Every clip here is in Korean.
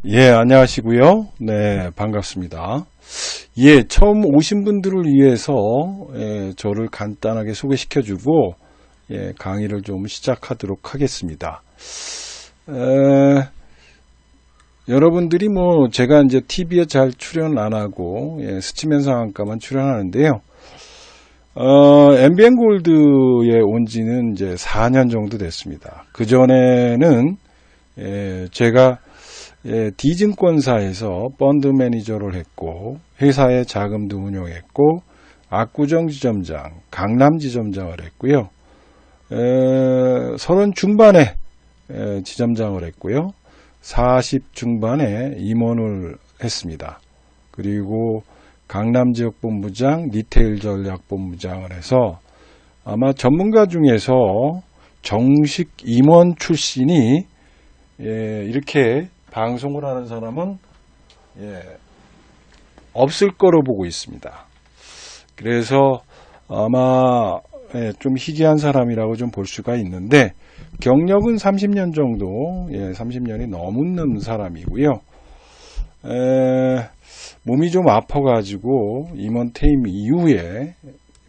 예, 안녕하시고요. 네, 반갑습니다. 예, 처음 오신 분들을 위해서 저를 간단하게 소개시켜주고 강의를 좀 시작하도록 하겠습니다. 여러분들이 제가 이제 TV에 잘 출연 안 하고 스치면 상한가만 출연하는데요. MBN 골드에 온 지는 이제 4년 정도 됐습니다. 그 전에는 제가 D증권사에서 펀드 매니저를 했고 회사의 자금도 운용했고 압구정 지점장, 강남 지점장을 했고요. 30 중반에 지점장을 했고요. 40 중반에 임원을 했습니다. 그리고 강남 지역본부장, 리테일 전략본부장을 해서 아마 전문가 중에서 정식 임원 출신이 이렇게 방송을 하는 사람은 없을 거로 보고 있습니다. 그래서 아마 좀 희귀한 사람이라고 좀 볼 수가 있는데 경력은 30년 정도, 30년이 넘는 사람이고요. 몸이 좀 아파가지고 임원 퇴임 이후에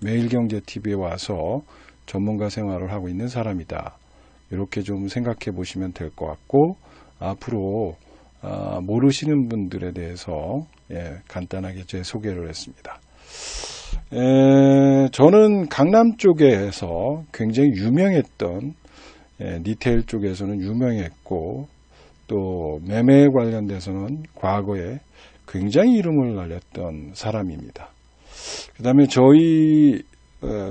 매일경제TV에 와서 전문가 생활을 하고 있는 사람이다. 이렇게 좀 생각해 보시면 될 것 같고 앞으로 모르시는 분들에 대해서 간단하게 제 소개를 했습니다. 저는 강남 쪽에서 굉장히 유명했던 리테일 쪽에서는 유명했고 또 매매에 관련돼서는 과거에 굉장히 이름을 날렸던 사람입니다. 그 다음에 저희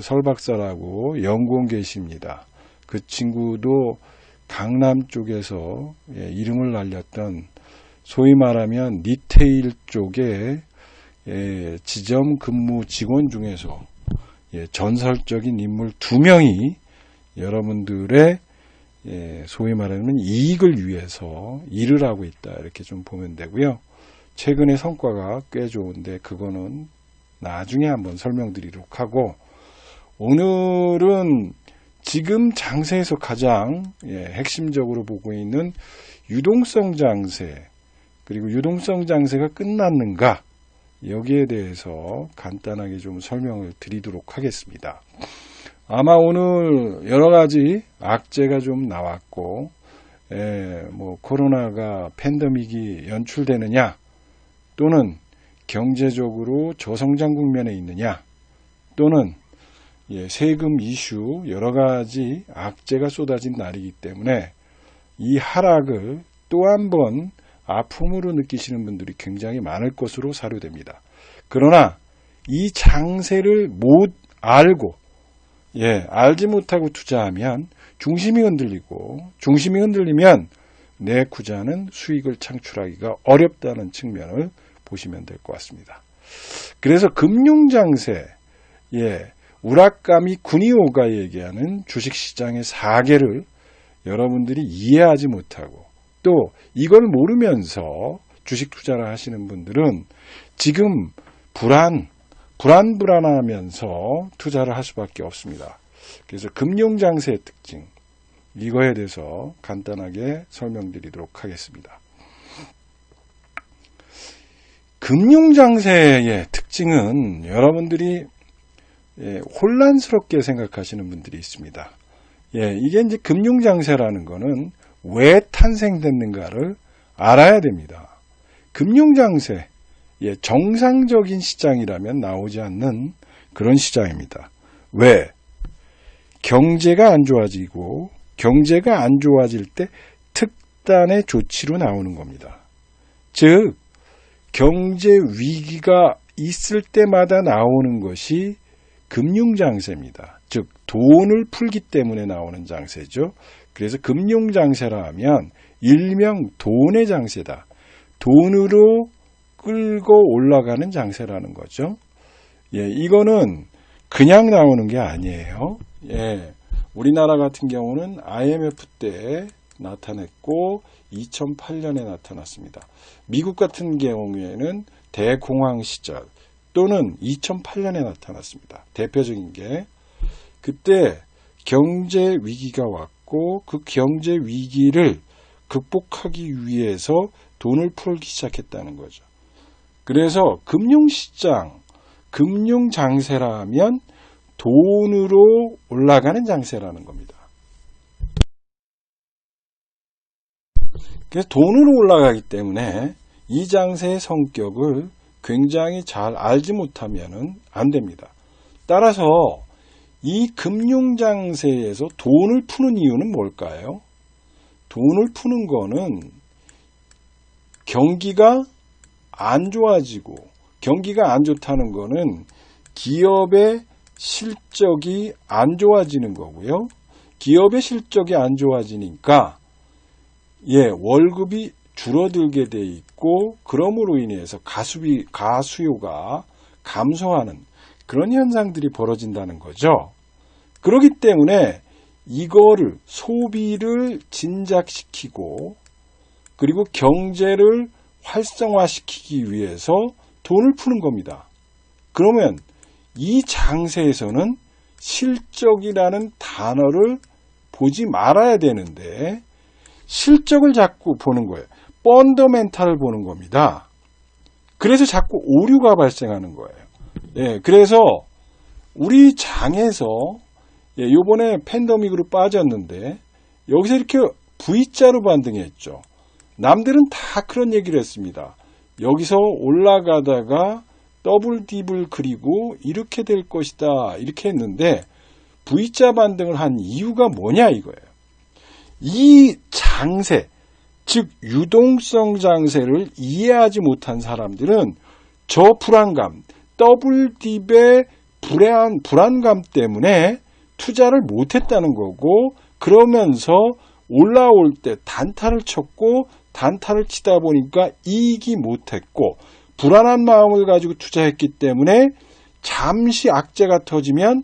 설박사라고 연구원 계십니다. 그 친구도 강남 쪽에서 이름을 날렸던 소위 말하면 리테일 쪽에 지점 근무 직원 중에서 전설적인 인물 2명이 여러분들의 소위 말하면 이익을 위해서 일을 하고 있다. 이렇게 좀 보면 되고요. 최근의 성과가 꽤 좋은데 그거는 나중에 한번 설명드리도록 하고 오늘은 지금 장세에서 가장 핵심적으로 보고 있는 유동성 장세 그리고 유동성 장세가 끝났는가 여기에 대해서 간단하게 좀 설명을 드리도록 하겠습니다. 아마 오늘 여러 가지 악재가 좀 나왔고 코로나가 팬데믹이 연출되느냐 또는 경제적으로 저성장 국면에 있느냐 또는 세금 이슈 여러 가지 악재가 쏟아진 날이기 때문에 이 하락을 또 한 번 아픔으로 느끼시는 분들이 굉장히 많을 것으로 사료됩니다. 그러나 이 장세를 못 알고 알지 못하고 투자하면 중심이 흔들리고 중심이 흔들리면 내 투자는 수익을 창출하기가 어렵다는 측면을 보시면 될 것 같습니다. 그래서 금융장세 우라카미 구니오가 얘기하는 주식시장의 4계를 여러분들이 이해하지 못하고 또 이걸 모르면서 주식 투자를 하시는 분들은 지금 불안하면서 투자를 할 수밖에 없습니다. 그래서 금융장세의 특징 이거에 대해서 간단하게 설명드리도록 하겠습니다. 금융장세의 특징은 여러분들이 혼란스럽게 생각하시는 분들이 있습니다. 이게 이제 금융장세라는 거는 왜 탄생됐는가를 알아야 됩니다. 금융장세, 정상적인 시장이라면 나오지 않는 그런 시장입니다. 왜? 경제가 안 좋아지고 경제가 안 좋아질 때 특단의 조치로 나오는 겁니다. 즉, 경제 위기가 있을 때마다 나오는 것이 금융장세입니다. 즉 돈을 풀기 때문에 나오는 장세죠. 그래서 금융장세라 하면 일명 돈의 장세다. 돈으로 끌고 올라가는 장세라는 거죠. 이거는 그냥 나오는 게 아니에요. 우리나라 같은 경우는 IMF 때 나타났고 2008년에 나타났습니다. 미국 같은 경우에는 대공황 시절 또는 2008년에 나타났습니다. 대표적인 게 그때 경제 위기가 왔고 그 경제 위기를 극복하기 위해서 돈을 풀기 시작했다는 거죠. 그래서 금융시장, 금융장세라면 돈으로 올라가는 장세라는 겁니다. 그래서 돈으로 올라가기 때문에 이 장세의 성격을 굉장히 잘 알지 못하면 안 됩니다. 따라서 이 금융장세에서 돈을 푸는 이유는 뭘까요? 돈을 푸는 거는 경기가 안 좋아지고, 경기가 안 좋다는 거는 기업의 실적이 안 좋아지는 거고요. 기업의 실적이 안 좋아지니까 월급이 줄어들게 돼 있고, 그러므로 인해서 가수요가 감소하는 그런 현상들이 벌어진다는 거죠. 그렇기 때문에 이거를 소비를 진작시키고 그리고 경제를 활성화시키기 위해서 돈을 푸는 겁니다. 그러면 이 장세에서는 실적이라는 단어를 보지 말아야 되는데 실적을 자꾸 보는 거예요. 펀더멘탈을 보는 겁니다. 그래서 자꾸 오류가 발생하는 거예요. 그래서 우리 장에서 요번에 팬데믹으로 빠졌는데 여기서 이렇게 V자로 반등했죠. 남들은 다 그런 얘기를 했습니다. 여기서 올라가다가 더블 딥을 그리고 이렇게 될 것이다 이렇게 했는데 V자 반등을 한 이유가 뭐냐 이거예요. 이 장세, 즉 유동성 장세를 이해하지 못한 사람들은 저 불안감, 더블 딥의 불안감 때문에 투자를 못했다는 거고, 그러면서 올라올 때 단타를 쳤고 단타를 치다 보니까 이익이 못했고 불안한 마음을 가지고 투자했기 때문에 잠시 악재가 터지면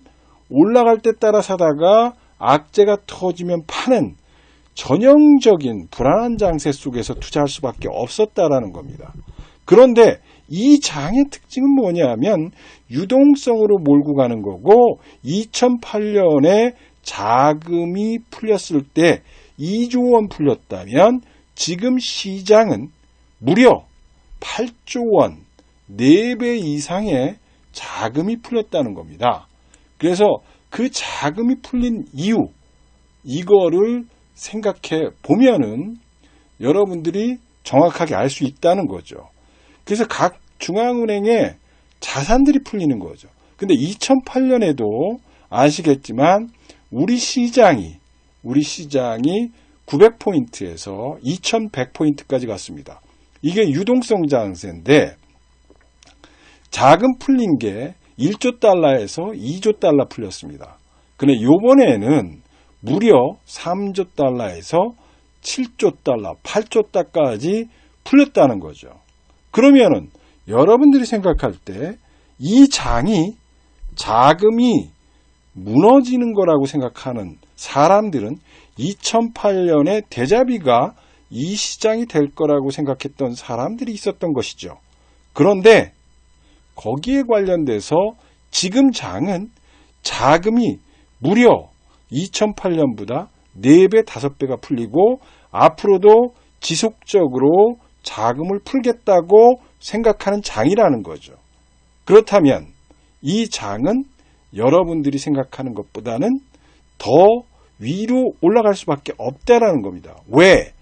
올라갈 때 따라 사다가 악재가 터지면 파는 전형적인 불안한 장세 속에서 투자할 수밖에 없었다라는 겁니다. 그런데 이 장의 특징은 뭐냐면 유동성으로 몰고 가는 거고, 2008년에 자금이 풀렸을 때 2조 원 풀렸다면 지금 시장은 무려 8조 원, 4배 이상의 자금이 풀렸다는 겁니다. 그래서 그 자금이 풀린 이유, 이거를 생각해 보면은 여러분들이 정확하게 알 수 있다는 거죠. 그래서 각 중앙은행의 자산들이 풀리는 거죠. 근데 2008년에도 아시겠지만 우리 시장이 900포인트에서 2100포인트까지 갔습니다. 이게 유동성 장세인데 자금 풀린 게 1조 달러에서 2조 달러 풀렸습니다. 근데 요번에는 무려 3조 달러에서 7조 달러, 8조 달러까지 풀렸다는 거죠. 그러면은 여러분들이 생각할 때 이 장이 자금이 무너지는 거라고 생각하는 사람들은 2008년에 대자비가 이 시장이 될 거라고 생각했던 사람들이 있었던 것이죠. 그런데 거기에 관련돼서 지금 장은 자금이 무려 2008년보다 4배, 5배가 풀리고 앞으로도 지속적으로 자금을 풀겠다고 생각하는 장이라는 거죠. 그렇다면 이 장은 여러분들이 생각하는 것보다는 더 위로 올라갈 수밖에 없다라는 겁니다. 왜?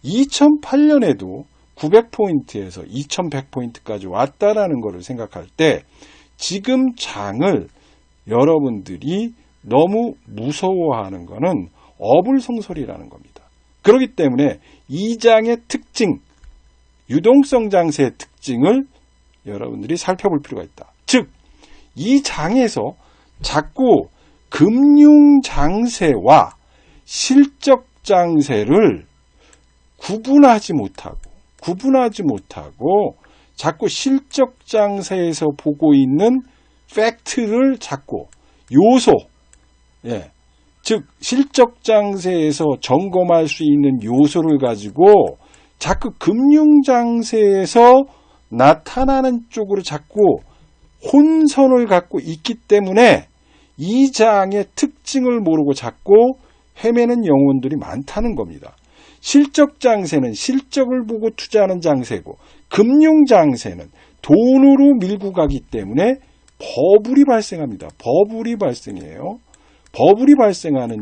2008년에도 900포인트에서 2100포인트까지 왔다라는 것을 생각할 때 지금 장을 여러분들이 너무 무서워하는 것은 어불성설이라는 겁니다. 그렇기 때문에 이 장의 특징, 유동성 장세의 특징을 여러분들이 살펴볼 필요가 있다. 즉, 이 장에서 자꾸 금융 장세와 실적 장세를 구분하지 못하고 자꾸 실적 장세에서 보고 있는 팩트를 자꾸 요소, 즉 실적 장세에서 점검할 수 있는 요소를 가지고 자꾸 금융 장세에서 나타나는 쪽으로 자꾸 혼선을 갖고 있기 때문에 이 장의 특징을 모르고 자꾸 헤매는 영혼들이 많다는 겁니다. 실적 장세는 실적을 보고 투자하는 장세고 금융 장세는 돈으로 밀고 가기 때문에 버블이 발생합니다. 버블이 발생해요. 버블이 발생하는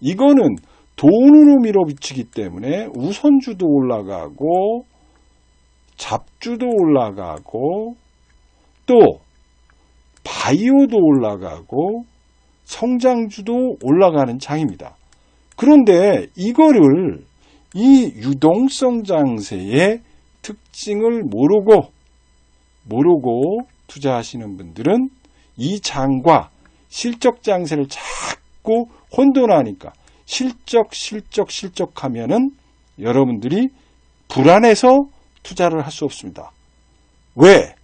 이거는 돈으로 밀어붙이기 때문에 우선주도 올라가고 잡주도 올라가고 또 바이오도 올라가고 성장주도 올라가는 장입니다. 그런데 이거를 이 유동성 장세의 특징을 모르고 투자하시는 분들은 이 장과 실적 장세를 자꾸 혼돈하니까 실적 하면은 여러분들이 불안해서 투자를 할 수 없습니다. 왜?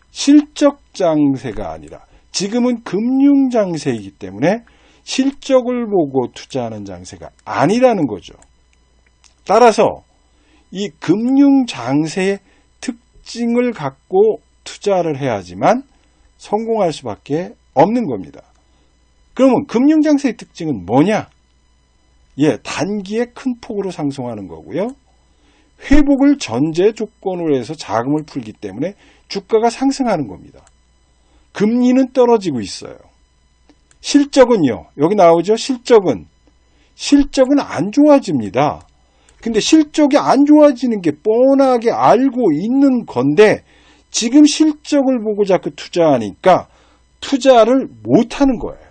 실적 장세가 아니라 지금은 금융 장세이기 때문에 실적을 보고 투자하는 장세가 아니라는 거죠. 따라서 이 금융 장세의 특징을 갖고 투자를 해야지만 성공할 수밖에 없는 겁니다. 그러면 금융 장세의 특징은 뭐냐? 단기에 큰 폭으로 상승하는 거고요. 회복을 전제 조건으로 해서 자금을 풀기 때문에 주가가 상승하는 겁니다. 금리는 떨어지고 있어요. 실적은요. 여기 나오죠. 실적은 안 좋아집니다. 근데 실적이 안 좋아지는 게 뻔하게 알고 있는 건데 지금 실적을 보고 자꾸 투자하니까 투자를 못하는 거예요.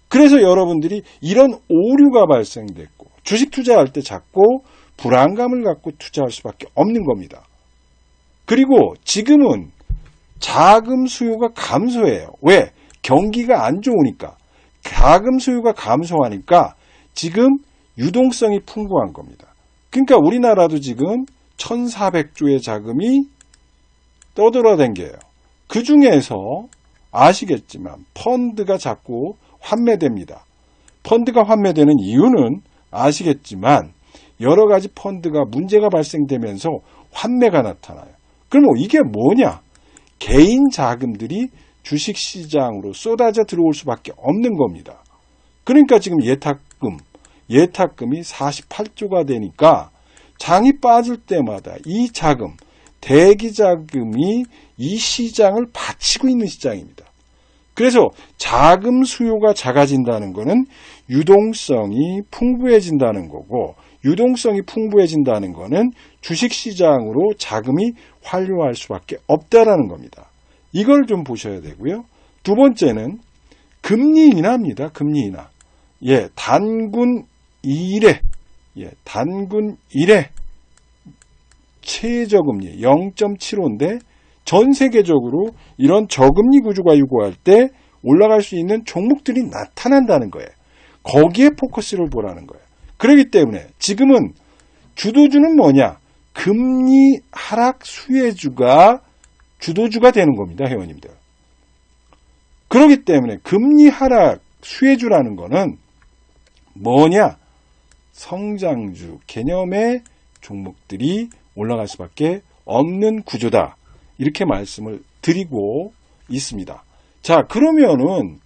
그래서 여러분들이 이런 오류가 발생됐고 주식 투자할 때 자꾸 불안감을 갖고 투자할 수밖에 없는 겁니다. 그리고 지금은 자금 수요가 감소해요. 왜? 경기가 안 좋으니까. 자금 수요가 감소하니까 지금 유동성이 풍부한 겁니다. 그러니까 우리나라도 지금 1,400조의 자금이 떠돌아댕겨요. 그 중에서 아시겠지만 펀드가 자꾸 환매됩니다. 펀드가 환매되는 이유는 아시겠지만 여러 가지 펀드가 문제가 발생되면서 환매가 나타나요. 그럼 이게 뭐냐? 개인 자금들이 주식시장으로 쏟아져 들어올 수밖에 없는 겁니다. 그러니까 지금 예탁금이 48조가 되니까 장이 빠질 때마다 이 자금, 대기자금이 이 시장을 받치고 있는 시장입니다. 그래서 자금 수요가 작아진다는 것은 유동성이 풍부해진다는 거고 유동성이 풍부해진다는 것은 주식시장으로 자금이 환류할 수밖에 없다라는 겁니다. 이걸 좀 보셔야 되고요. 두 번째는 금리 인하입니다. 금리 인하. 단군 1회 최저금리 0.75인데 전 세계적으로 이런 저금리 구조가 유고할 때 올라갈 수 있는 종목들이 나타난다는 거예요. 거기에 포커스를 보라는 거예요. 그렇기 때문에 지금은 주도주는 뭐냐? 금리 하락 수혜주가 주도주가 되는 겁니다. 회원님들. 그렇기 때문에 금리 하락 수혜주라는 거는 뭐냐? 성장주 개념의 종목들이 올라갈 수밖에 없는 구조다. 이렇게 말씀을 드리고 있습니다. 자, 그러면은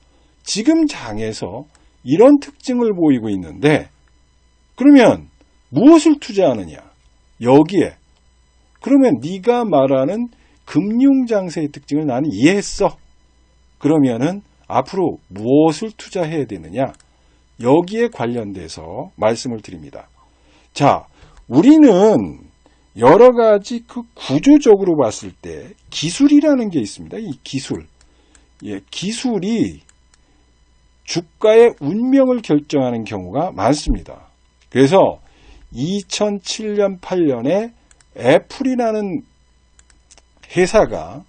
지금 장에서 이런 특징을 보이고 있는데 그러면 무엇을 투자하느냐? 여기에. 그러면 네가 말하는 금융장세의 특징을 나는 이해했어. 그러면은 앞으로 무엇을 투자해야 되느냐? 여기에 관련돼서 말씀을 드립니다. 자, 우리는 여러 가지 그 구조적으로 봤을 때 기술이라는 게 있습니다. 이 기술. 기술이 주가의 운명을 결정하는 경우가 많습니다. 그래서 2007년, 8년에 애플이라는 회사가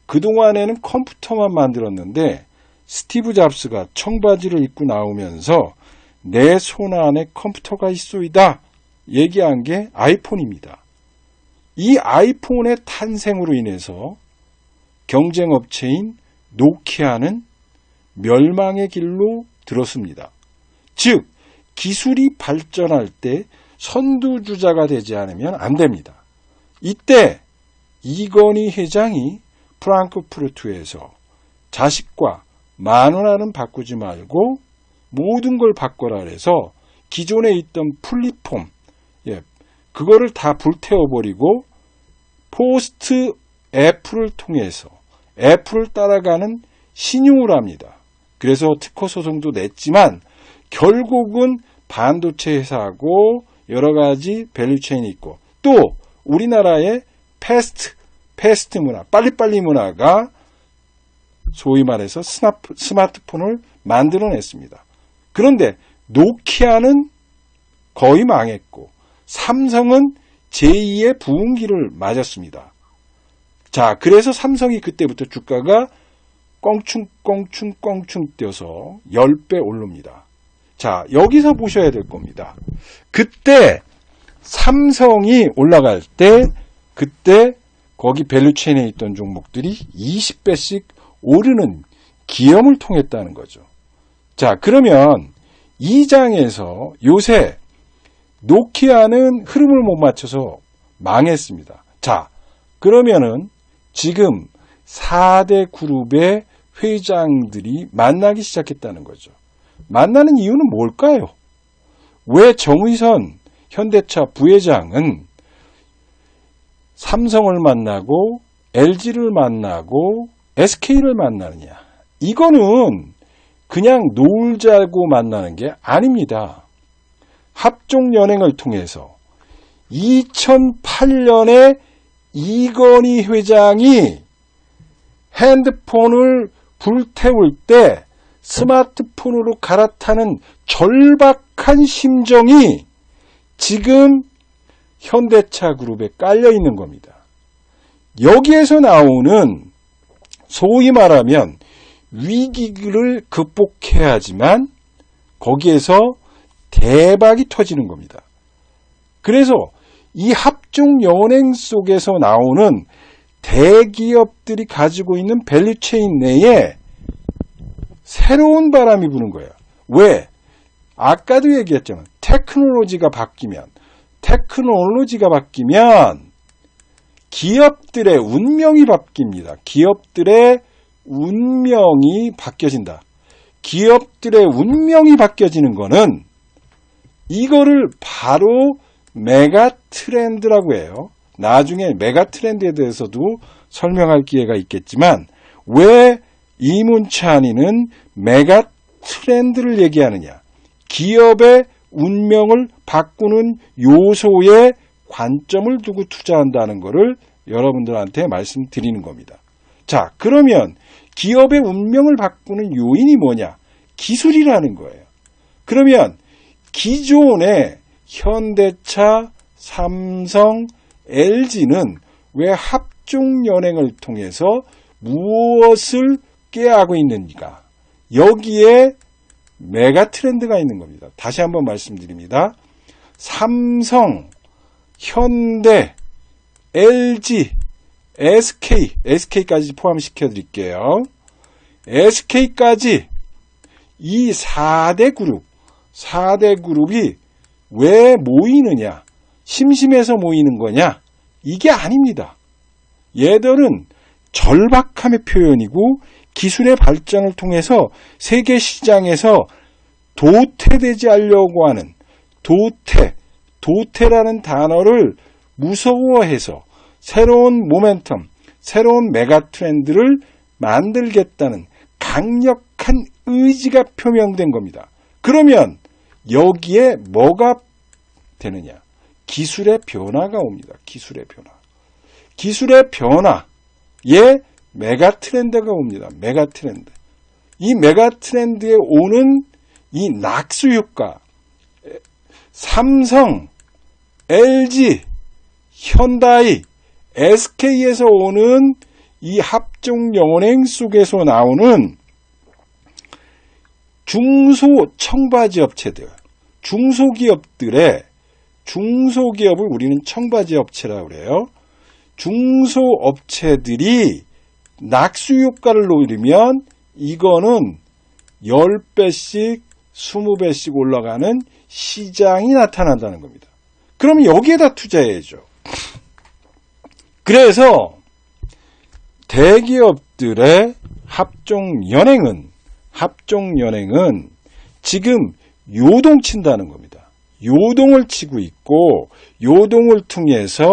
그동안에는 컴퓨터만 만들었는데 스티브 잡스가 청바지를 입고 나오면서 내 손 안에 컴퓨터가 있소이다 얘기한 게 아이폰입니다. 이 아이폰의 탄생으로 인해서 경쟁업체인 노키아는 멸망의 길로 들었습니다. 즉 기술이 발전할 때 선두주자가 되지 않으면 안 됩니다. 이때 이건희 회장이 프랑크푸르트에서 자식과 10,000원은 바꾸지 말고 모든 걸 바꿔라 해서 기존에 있던 플랫폼, 그거를 다 불태워버리고 포스트 애플을 통해서 애플을 따라가는 신용을 합니다. 그래서 특허 소송도 냈지만 결국은 반도체 회사하고 여러 가지 밸류체인이 있고 또 우리나라의 패스트 문화, 빨리빨리 문화가 소위 말해서 스마트폰을 만들어냈습니다. 그런데 노키아는 거의 망했고 삼성은 제2의 부흥기를 맞았습니다. 자, 그래서 삼성이 그때부터 주가가 껑충 뛰어서 10배 오릅니다. 자, 여기서 보셔야 될 겁니다. 그때 삼성이 올라갈 때 그때 거기 밸류체인에 있던 종목들이 20배씩 오르는 기염을 통했다는 거죠. 자, 그러면 이 장에서 요새 노키아는 흐름을 못 맞춰서 망했습니다. 자, 그러면은 지금 4대 그룹의 회장들이 만나기 시작했다는 거죠. 만나는 이유는 뭘까요? 왜 정의선 현대차 부회장은 삼성을 만나고 LG를 만나고 SK를 만나느냐? 이거는 그냥 놀자고 만나는 게 아닙니다. 합종연행을 통해서 2008년에 이건희 회장이 핸드폰을 불태울 때 스마트폰으로 갈아타는 절박한 심정이 지금 현대차 그룹에 깔려 있는 겁니다. 여기에서 나오는 소위 말하면 위기를 극복해야지만 거기에서 대박이 터지는 겁니다. 그래서 이 합종연행 속에서 나오는 대기업들이 가지고 있는 밸류체인 내에 새로운 바람이 부는 거예요. 왜? 아까도 얘기했잖아요. 테크놀로지가 바뀌면 기업들의 운명이 바뀝니다. 기업들의 운명이 바뀌어진다. 기업들의 운명이 바뀌어지는 거는 이거를 바로 메가 트렌드라고 해요. 나중에 메가 트렌드에 대해서도 설명할 기회가 있겠지만 왜 이문찬이는 메가 트렌드를 얘기하느냐. 기업의 운명을 바꾸는 요소에 관점을 두고 투자한다는 것을 여러분들한테 말씀드리는 겁니다. 자, 그러면 기업의 운명을 바꾸는 요인이 뭐냐? 기술이라는 거예요. 그러면 기존의 현대차, 삼성, LG는 왜 합종연행을 통해서 무엇을 꾀하고 있는가? 여기에 메가 트렌드가 있는 겁니다. 다시 한번 말씀드립니다. 삼성, 현대, LG, SK까지 포함시켜 드릴게요. SK까지 이 4대 그룹이 왜 모이느냐? 심심해서 모이는 거냐? 이게 아닙니다. 얘들은 절박함의 표현이고 기술의 발전을 통해서 세계 시장에서 도태되지 않으려고 하는 도태라는 단어를 무서워해서 새로운 모멘텀, 새로운 메가 트렌드를 만들겠다는 강력한 의지가 표명된 겁니다. 그러면 여기에 뭐가 되느냐? 기술의 변화가 옵니다. 기술의 변화에 메가 트렌드가 옵니다. 메가 트렌드. 이 메가 트렌드에 오는 이 낙수 효과, 삼성, LG, 현다이, SK에서 오는 이 합종연행 속에서 나오는 중소청바지 업체들, 중소기업을 우리는 청바지 업체라고 그래요. 중소업체들이 낙수 효과를 노리면 이거는 10배씩, 20배씩 올라가는 시장이 나타난다는 겁니다. 그럼 여기에다 투자해야죠. 그래서 대기업들의 합종연행은 지금 요동친다는 겁니다. 요동을 치고 있고 요동을 통해서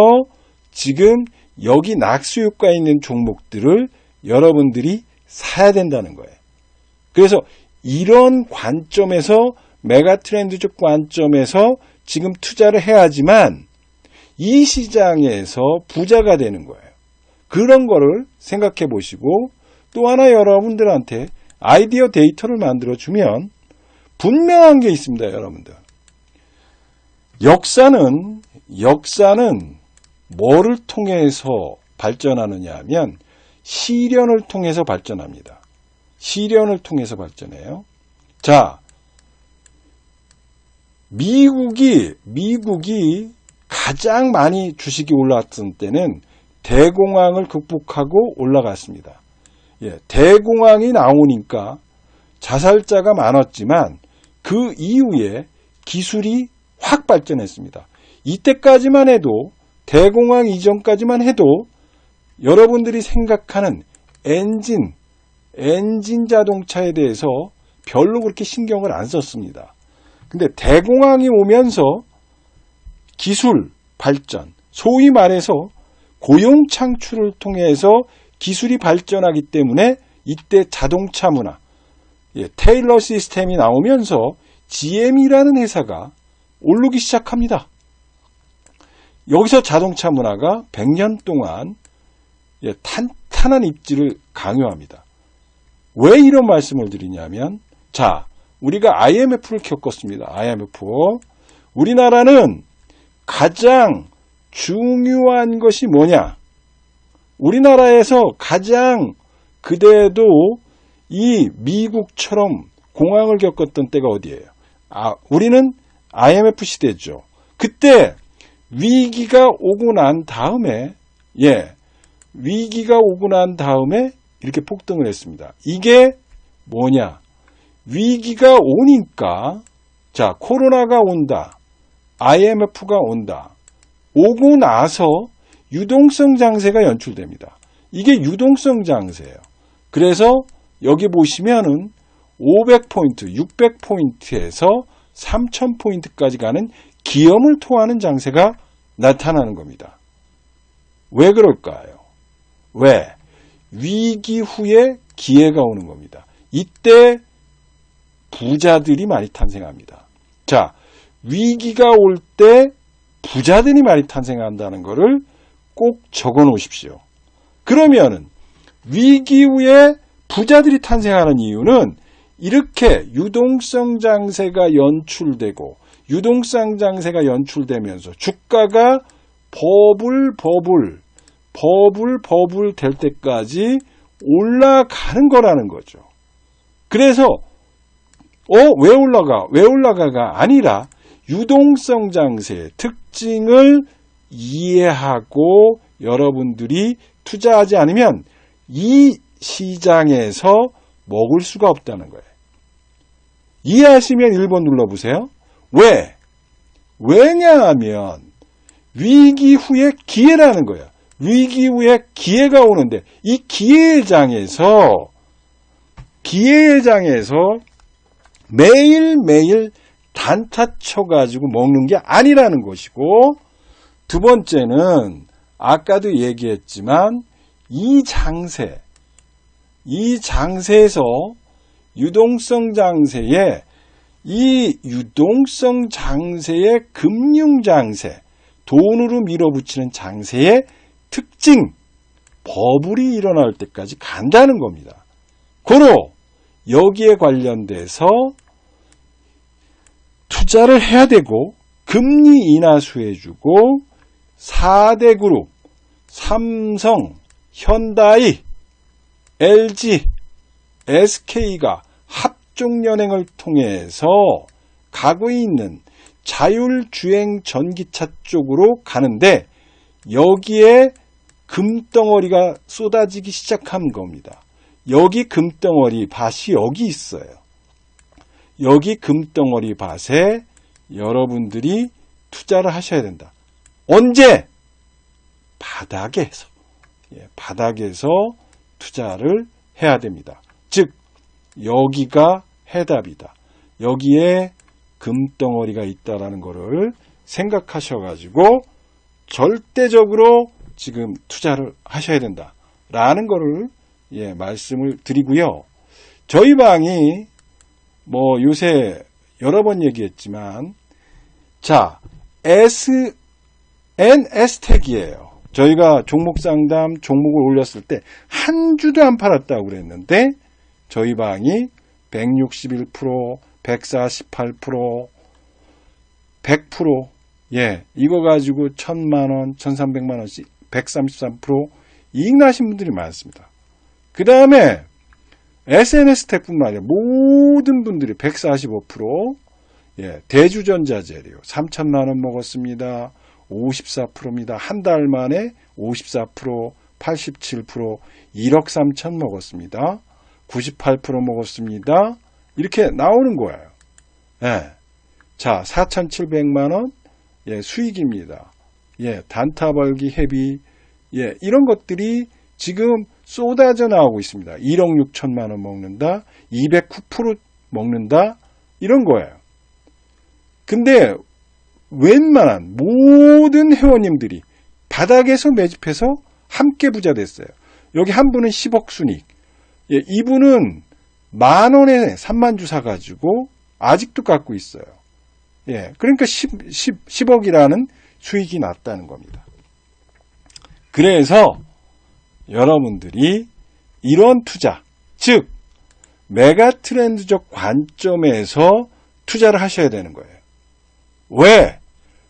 지금 여기 낙수효과 있는 종목들을 여러분들이 사야 된다는 거예요. 그래서 이런 관점에서 메가트렌드적 관점에서 지금 투자를 해야지만 이 시장에서 부자가 되는 거예요. 그런 거를 생각해 보시고 또 하나 여러분들한테 아이디어 데이터를 만들어주면 분명한 게 있습니다. 여러분들. 역사는 뭐를 통해서 발전하느냐 하면 시련을 통해서 발전합니다. 시련을 통해서 발전해요. 자, 미국이 가장 많이 주식이 올랐던 때는 대공황을 극복하고 올라갔습니다. 예, 대공황이 나오니까 자살자가 많았지만 그 이후에 기술이 확 발전했습니다. 이때까지만 해도 대공황 이전까지만 해도 여러분들이 생각하는 엔진 자동차에 대해서 별로 그렇게 신경을 안 썼습니다. 근데 대공황이 오면서 기술 발전, 소위 말해서 고용 창출을 통해서 기술이 발전하기 때문에 이때 자동차 문화, 테일러 시스템이 나오면서 GM이라는 회사가 오르기 시작합니다. 여기서 자동차 문화가 100년 동안 탄탄한 입지를 강요합니다. 왜 이런 말씀을 드리냐면, 자, 우리가 IMF를 겪었습니다. IMF. 우리나라는 가장 중요한 것이 뭐냐? 우리나라에서 가장 그대도 이 미국처럼 공황을 겪었던 때가 어디예요? 우리는 IMF 시대죠. 그때 위기가 오고 난 다음에 이렇게 폭등을 했습니다. 이게 뭐냐? 위기가 오니까 자, 코로나가 온다. IMF가 온다. 오고 나서 유동성 장세가 연출됩니다. 이게 유동성 장세예요. 그래서 여기 보시면은 500포인트, 600포인트에서 3000포인트까지 가는 기염을 토하는 장세가 나타나는 겁니다. 왜 그럴까요? 왜? 위기 후에 기회가 오는 겁니다. 이때 부자들이 많이 탄생합니다. 자, 위기가 올 때 부자들이 많이 탄생한다는 것을 꼭 적어 놓으십시오. 그러면은 위기 후에 부자들이 탄생하는 이유는 이렇게 유동성 장세가 연출되고 유동성 장세가 연출되면서 주가가 버블 될 때까지 올라가는 거라는 거죠. 그래서 왜 올라가가 아니라 유동성 장세의 특징을 이해하고 여러분들이 투자하지 않으면 이 시장에서 먹을 수가 없다는 거예요. 이해하시면 1번 눌러보세요. 왜? 왜냐하면 위기 후에 기회라는 거예요. 위기 후에 기회가 오는데 이 기회의 장에서 매일매일 단타 쳐가지고 먹는 게 아니라는 것이고, 두 번째는 아까도 얘기했지만 이 장세에서 유동성 장세의 금융 장세, 돈으로 밀어붙이는 장세의 특징, 버블이 일어날 때까지 간다는 겁니다. 고로 여기에 관련돼서 투자를 해야 되고 금리 인하수해주고 4대 그룹 삼성, 현다이, LG, SK가 합종연행을 통해서 가고 있는 자율주행 전기차 쪽으로 가는데 여기에 금덩어리가 쏟아지기 시작한 겁니다. 여기 금덩어리 밭이 여기 있어요. 여기 금덩어리 밭에 여러분들이 투자를 하셔야 된다. 언제? 바닥에서 투자를 해야 됩니다. 즉 여기가 해답이다. 여기에 금덩어리가 있다라는 거를 생각하셔가지고 절대적으로 지금 투자를 하셔야 된다라는 거를 말씀을 드리고요. 저희 방이 뭐 요새 여러 번 얘기했지만 자 SNS택이에요. 저희가 종목 상담 종목을 올렸을 때 한 주도 안 팔았다고 그랬는데 저희 방이 161%, 148%, 100%, 이거 가지고 1000만원, 1300만원씩 133% 이익 나신 분들이 많습니다. 그 다음에 SNS택뿐만 아니라 모든 분들이 145%, 대주전자재료 3000만원 먹었습니다. 54%입니다. 한 달 만에 54%, 87%, 1억 3천 먹었습니다. 98% 먹었습니다. 이렇게 나오는 거예요. 자, 4,700만원 수익입니다. 단타 벌기 헤비 이런 것들이 지금 쏟아져 나오고 있습니다. 1억 6천만원 먹는다. 209% 먹는다. 이런 거예요. 근데 웬만한 모든 회원님들이 바닥에서 매집해서 함께 부자 됐어요. 여기 한 분은 10억 순익. 이분은 만원에 3만 주 사가지고 아직도 갖고 있어요. 그러니까 10억이라는 수익이 났다는 겁니다. 그래서 여러분들이 이런 투자, 즉 메가 트렌드적 관점에서 투자를 하셔야 되는 거예요. 왜?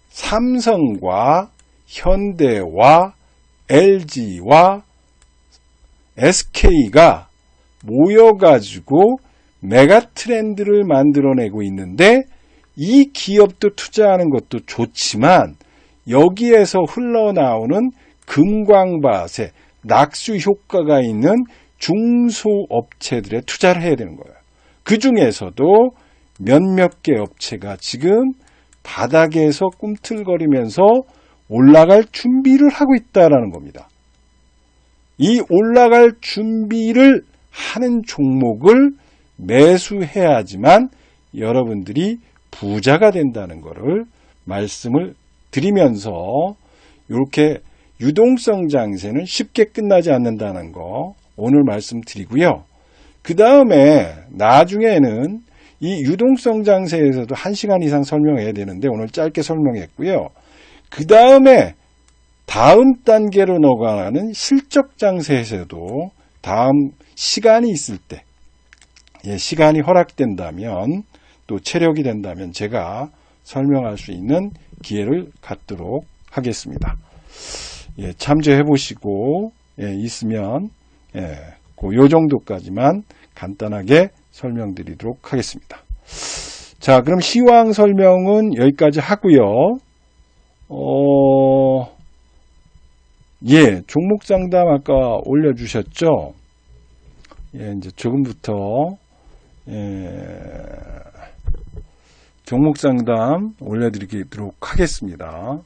삼성과 현대와 LG와 SK가 모여가지고 메가 트렌드를 만들어내고 있는데 이 기업도 투자하는 것도 좋지만 여기에서 흘러나오는 금광밭에 낙수 효과가 있는 중소업체들에 투자를 해야 되는 거예요. 그 중에서도 몇몇 개 업체가 지금 바닥에서 꿈틀거리면서 올라갈 준비를 하고 있다는 겁니다. 이 올라갈 준비를 하는 종목을 매수해야지만 여러분들이 부자가 된다는 것을 말씀을 드리면서 이렇게 유동성 장세는 쉽게 끝나지 않는다는 거 오늘 말씀드리고요. 그 다음에 나중에는 이 유동성 장세에서도 1시간 이상 설명해야 되는데 오늘 짧게 설명했고요. 그 다음에 다음 단계로 넘어가는 실적 장세에서도 다음 시간이 있을 때, 시간이 허락된다면 또 체력이 된다면 제가 설명할 수 있는 기회를 갖도록 하겠습니다. 참조해 보시고 있으면 요 정도까지만 간단하게 설명드리도록 하겠습니다. 자, 그럼 시황 설명은 여기까지 하고요. 종목 상담 아까 올려주셨죠? 이제 조금부터 종목 상담 올려드리도록 하겠습니다.